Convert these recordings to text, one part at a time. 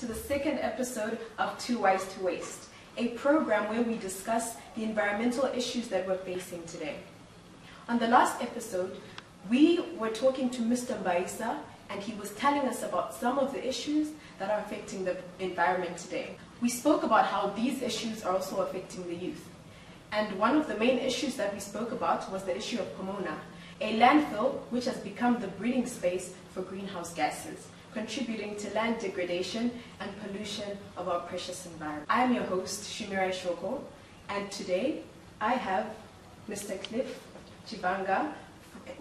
to the second episode of Too Wise to Waste, a program where we discuss the environmental issues that we're facing today. On the last episode, we were talking to Mr. Mbaisa, and he was telling us about some of the issues that are affecting the environment today. We spoke about how these issues are also affecting the youth. And one of the main issues that we spoke about was the issue of Pomona, a landfill which has become the breeding space for greenhouse gases, contributing to land degradation and pollution of our precious environment. I am your host, Shumirai Shoko, and today I have Mr. Cliff Chivanga,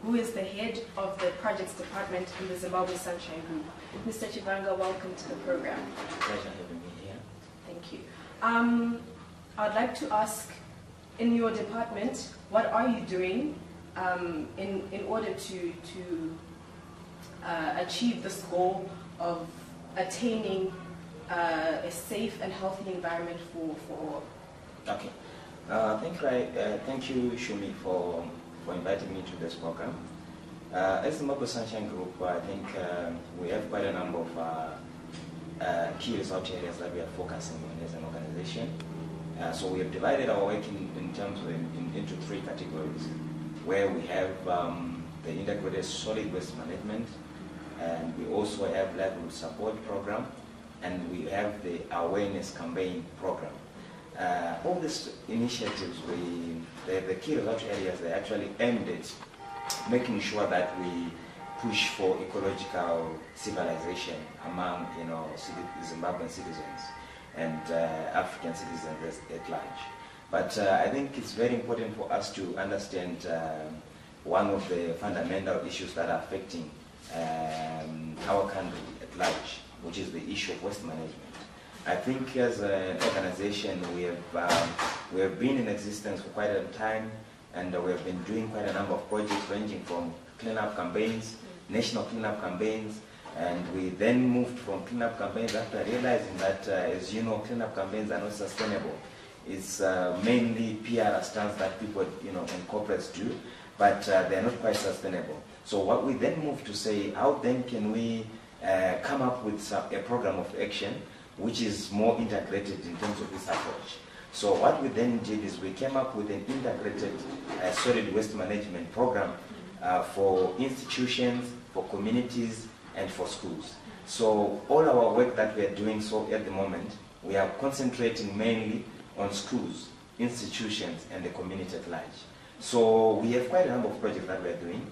who is the head of the projects department in the Zimbabwe Sunshine Group. Mr. Chivanga, welcome to the program. Pleasure having me here. Thank you. I'd like to ask, in your department, what are you doing in order to achieve this goal of attaining a safe and healthy environment for all? Okay. Thank you, Shumi, for inviting me to this program. As the Zimbabwe Sunshine Group, I think we have quite a number of key research areas that we are focusing on as an organization. So we have divided our work into three categories, where we have the integrated solid waste management, and we also have livelihood support program, and we have the awareness campaign program. All these initiatives, the key research areas, they actually aimed at making sure that we push for ecological civilization among Zimbabwean citizens and African citizens at large. But I think it's very important for us to understand one of the fundamental issues that are affecting our country at large, which is the issue of waste management. I think as an organization we have been in existence for quite a time, and we have been doing quite a number of projects ranging from cleanup campaigns, national cleanup campaigns, and we then moved from cleanup campaigns after realizing that, as you know, cleanup campaigns are not sustainable. It's mainly PR stunts that people, and corporates do, but they're not quite sustainable. So what we then moved to say, how then can we come up with a program of action which is more integrated in terms of this approach? So what we then did is we came up with an integrated solid waste management program for institutions, for communities, and for schools. So all our work that we are doing at the moment, we are concentrating mainly on schools, institutions, and the community at large. So we have quite a number of projects that we are doing,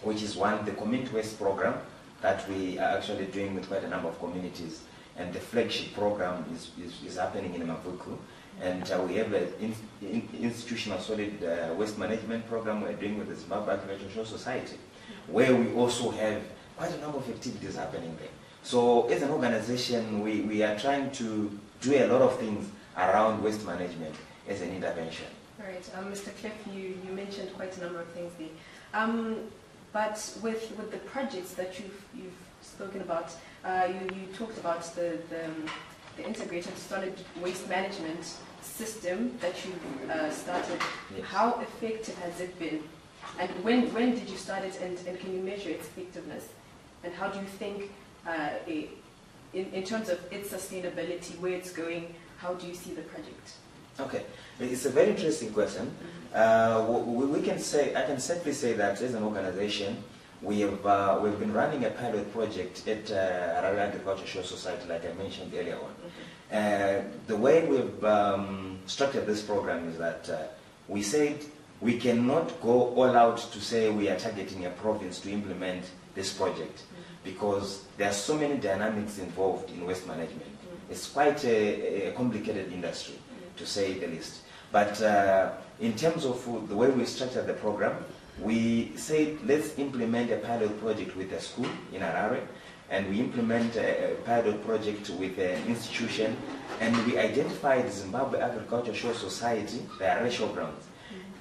which is one, the community waste program that we are actually doing with quite a number of communities, and the flagship program is happening in Mavuku. And we have an institutional solid waste management program we're doing with the Zimbabwe Agricultural Society, where we also have quite a number of activities happening there. So as an organization, we are trying to do a lot of things around waste management as an intervention. All right, Mr. Cliff, you mentioned quite a number of things there. But with the projects that you've spoken about, you talked about the integrated solid waste management system that you started. Yes. How effective has it been? And when did you start it, and can you measure its effectiveness? And how do you think, in terms of its sustainability, where it's going, how do you see the project? Okay, it's a very interesting question. I can safely say that as an organization, we've been running a pilot project at Harare Agricultural Society, like I mentioned earlier on. Mm-hmm. The way we've structured this program is that we said we cannot go all out to say we are targeting a province to implement this project, because there are so many dynamics involved in waste management. It's quite a complicated industry, to say the least. But in terms of the way we structured the program, we said let's implement a pilot project with a school in Harare, and we implement a pilot project with an institution, and we identified Zimbabwe Agricultural Society, the Harare Showgrounds,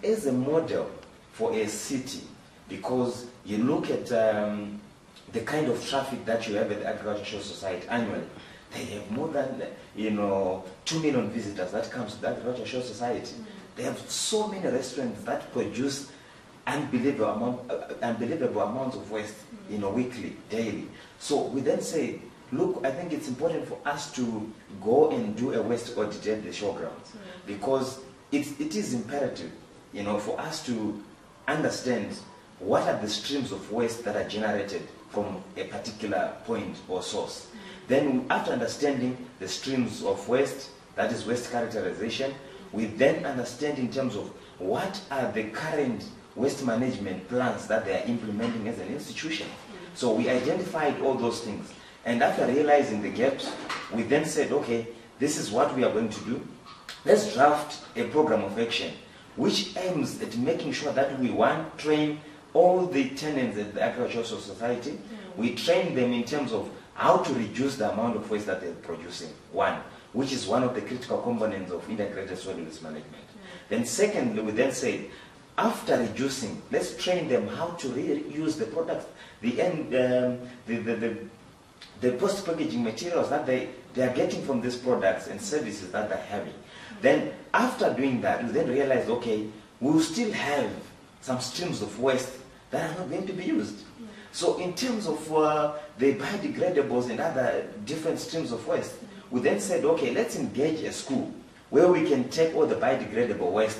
as a model for a city, because you look at the kind of traffic that you have at the Agricultural Society annually. They have more than 2 million visitors that comes to the Agricultural Society. They have so many restaurants that produce unbelievable amounts of waste, weekly, daily. So we then say, look, I think it's important for us to go and do a waste audit at the showgrounds, because it is imperative, for us to understand what are the streams of waste that are generated from a particular point or source. Then after understanding the streams of waste, that is waste characterization, we then understand in terms of what are the current waste management plans that they are implementing as an institution. So we identified all those things. And after realizing the gaps, we then said, okay, this is what we are going to do. Let's draft a program of action which aims at making sure that we, one, train all the tenants at the agricultural society. We train them in terms of how to reduce the amount of waste that they're producing, one, which is one of the critical components of integrated solid waste management. Then secondly, we then say, after reducing, let's train them how to reuse the products, the post-packaging materials that they are getting from these products and services that they're having. Then after doing that, we then realize, okay, we'll still have some streams of waste that are not going to be used. So in terms of the biodegradables and other different streams of waste, we then said, okay, let's engage a school where we can take all the biodegradable waste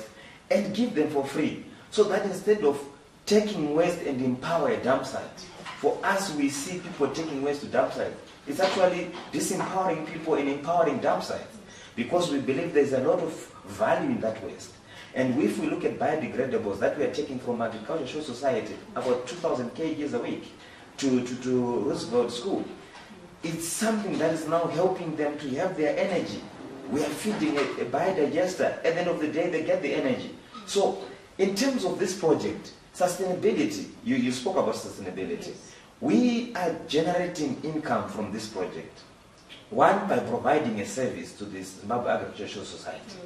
and give them for free. So that instead of taking waste and empower a dump site, for us we see people taking waste to dump sites. It's actually disempowering people and empowering dump sites, because we believe there's a lot of value in that waste. And if we look at biodegradables that we are taking from Agricultural Society, about 2,000 kgs a week to Roosevelt School, it's something that is now helping them to have their energy. We are feeding a biodigester. At the end of the day, they get the energy. So in terms of this project, sustainability, you spoke about sustainability. Yes. We are generating income from this project. One, by providing a service to the Zimbabwe Agricultural Society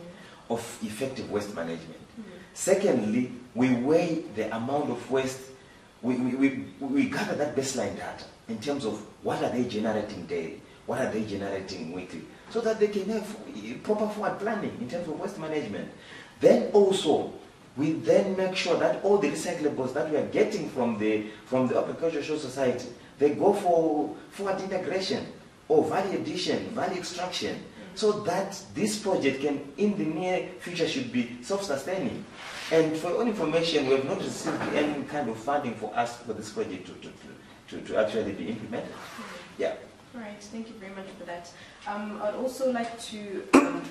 of effective waste management. Secondly, we weigh the amount of waste. We gather that baseline data in terms of what are they generating daily, what are they generating weekly, so that they can have proper forward planning in terms of waste management. Then also, we then make sure that all the recyclables that we are getting from the Agricultural Society, they go for forward integration or value addition, value extraction, so that this project can, in the near future, should be self-sustaining. And for your own information, we have not received any kind of funding for us for this project to actually be implemented. Yeah. All right, thank you very much for that. I'd also like to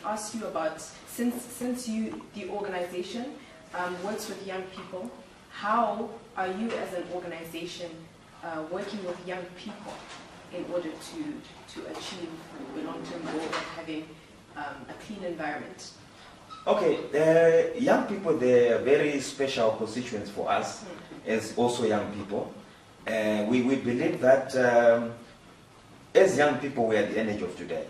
ask you about, since you, the organization, works with young people, how are you as an organization working with young people in order to achieve the long-term goal of having a clean environment? Okay, young people, they are very special constituents for us as also young people. We believe that as young people, we are the energy of today.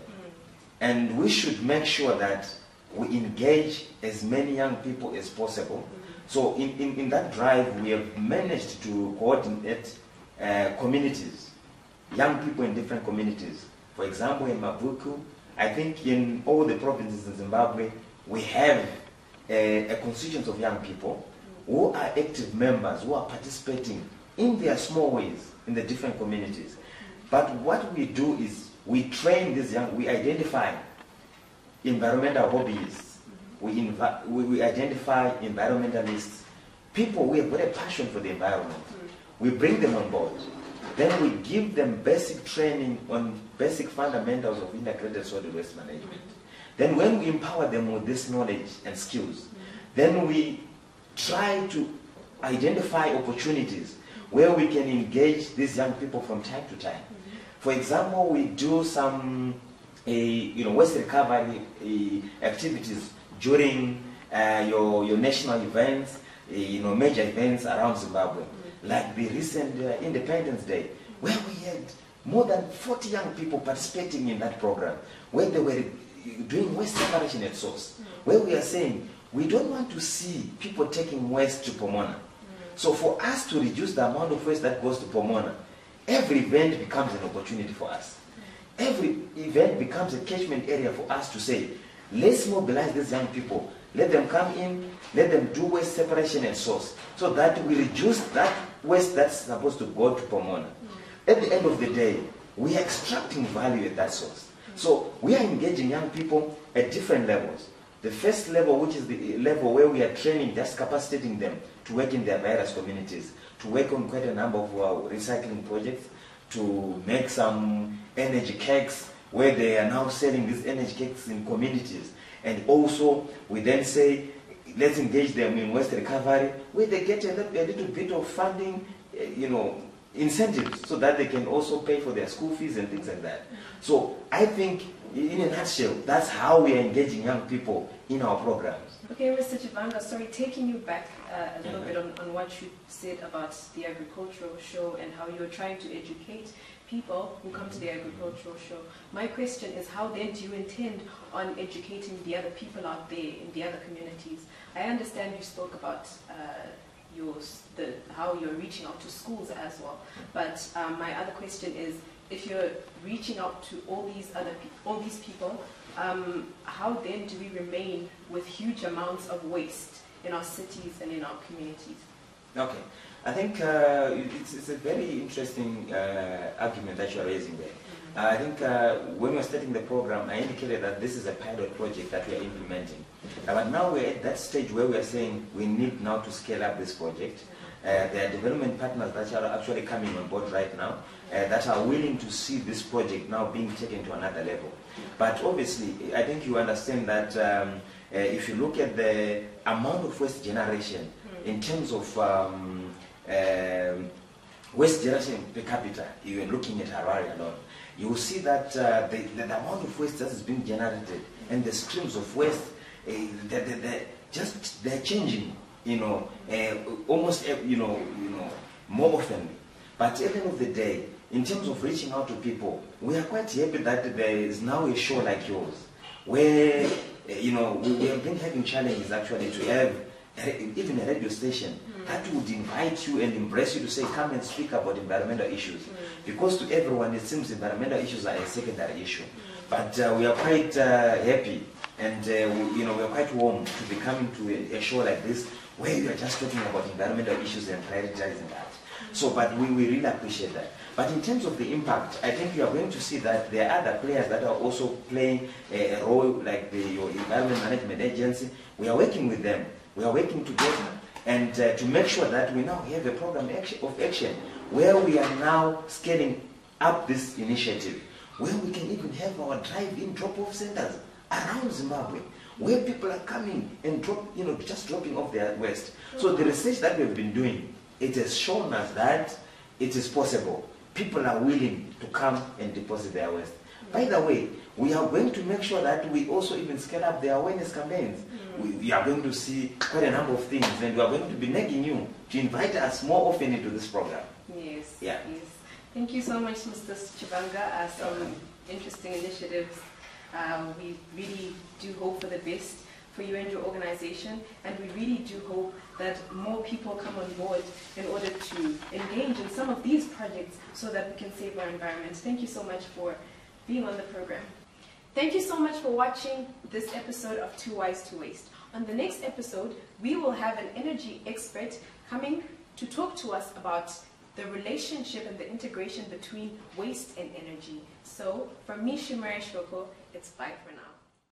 And we should make sure that we engage as many young people as possible. So in that drive, we have managed to coordinate communities, young people in different communities. For example, in Mavuku, I think in all the provinces in Zimbabwe, we have a constituency of young people who are active members, who are participating in their small ways in the different communities. But what we do is we train these young, we identify environmental hobbyists, we identify environmentalists, people who have got a passion for the environment. We bring them on board. Then we give them basic training on basic fundamentals of integrated solid waste management. Then when we empower them with this knowledge and skills, then we try to identify opportunities where we can engage these young people from time to time. For example, we do some waste recovery activities during your national events, major events around Zimbabwe, like the recent Independence Day, where we had more than 40 young people participating in that program, where they were doing waste separation at source, where we are saying, we don't want to see people taking waste to Pomona. So for us to reduce the amount of waste that goes to Pomona, every event becomes an opportunity for us. Every event becomes a catchment area for us to say, let's mobilize these young people. Let them come in, let them do waste separation and source, so that we reduce that waste that's supposed to go to Pomona. At the end of the day, we are extracting value at that source. So we are engaging young people at different levels. The first level, which is the level where we are training, just capacitating them to work in their various communities, to work on quite a number of recycling projects, to make some energy cakes, where they are now selling these energy cakes in communities. And also, we then say, let's engage them in waste recovery, where they get a little bit of funding, incentives, so that they can also pay for their school fees and things like that. So I think, in a nutshell, that's how we are engaging young people in our programs. Okay, Mr. Chivanga, sorry, taking you back a little bit on what you said about the agricultural show and how you're trying to educate people who come to the agricultural show. My question is, how then do you intend on educating the other people out there in the other communities? I understand you spoke about how you're reaching out to schools as well, but my other question is, if you're reaching out to all these people, how then do we remain with huge amounts of waste in our cities and in our communities? Okay, I think it's a very interesting argument that you are raising there. I think when we were starting the program, I indicated that this is a pilot project that we are implementing. But now we're at that stage where we are saying we need now to scale up this project. There are development partners that are actually coming on board right now that are willing to see this project now being taken to another level. But obviously, I think you understand that if you look at the amount of waste generation in terms of waste generation per capita, you are looking at Harare alone, you will see that the amount of waste that is being generated and the streams of waste, they're changing, almost, more often. But at the end of the day, in terms of reaching out to people, we are quite happy that there is now a show like yours, where, we have been having challenges actually to have even a radio station that would invite you and embrace you to say, come and speak about environmental issues. Because to everyone, it seems environmental issues are a secondary issue. But we are quite happy and we are quite warm to be coming to a show like this, where you are just talking about environmental issues and prioritizing that. So, but we really appreciate that. But in terms of the impact, I think you are going to see that there are other players that are also playing a role, like your Environment Management Agency. We are working with them. We are working together, and to make sure that we now have a program of action where we are now scaling up this initiative, where we can even have our drive-in drop-off centers around Zimbabwe, where people are coming and just dropping off their waste. So the research that we've been doing, it has shown us that it is possible. People are willing to come and deposit their waste. By the way, we are going to make sure that we also even scale up the awareness campaigns. We are going to see quite a number of things, and we are going to be nagging you to invite us more often into this program. Yes. Yeah. Yes. Thank you so much, Mr. Chivanga. Some interesting initiatives. We really do hope for the best for you and your organization, and we really do hope that more people come on board in order to engage in some of these projects so that we can save our environment. Thank you so much for being on the program. Thank you so much for watching this episode of Too Wise to Waste. On the next episode, we will have an energy expert coming to talk to us about the relationship and the integration between waste and energy. So, from me, Shumari Shoko, it's bye for now.